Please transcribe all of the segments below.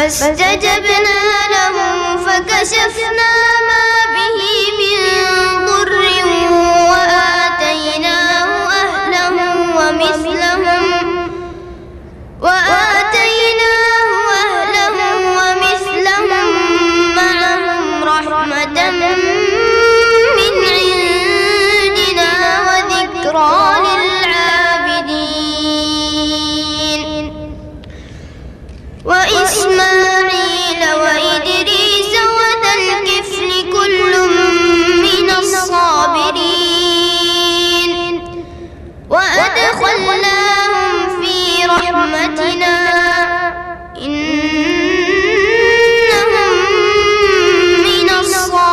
فاستجبنا له فكشفنا ما به من ضر وآتيناه أهله ومثلهم معهم رحمة من عندنا وذكرى للعابدين. وإسماعيل وإدريس وذا الكفل كل من الصابرين وأدخلناهم في رحمتنا إنهم من الصالحين.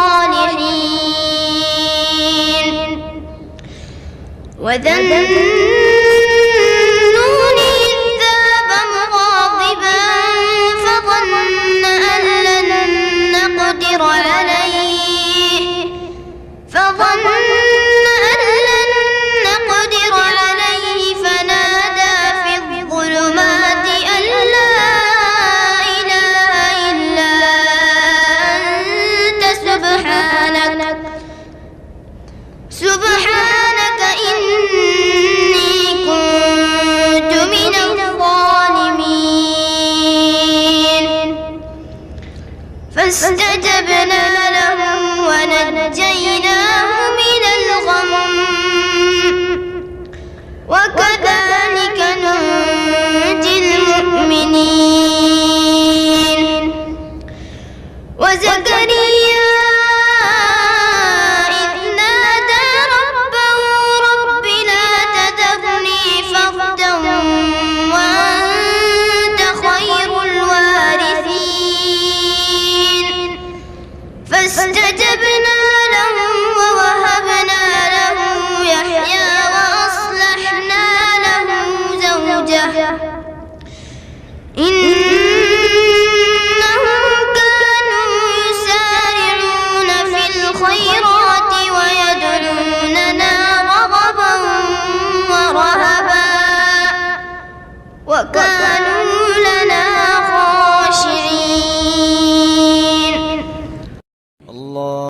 وذا النون إذ ذهب مغاضبا فظن أن لن نقدر عليه فنادى في الظلمات أن لا إله إلا أنت سبحانك إني كنت من الظالمين. فاستجبنا له ونجيناه من الغم وكذلك ننجي المؤمنين. وزكريا إذ نادى ربه رب لا تذرني فردا وأنت خير الوارثين. فاستجبنا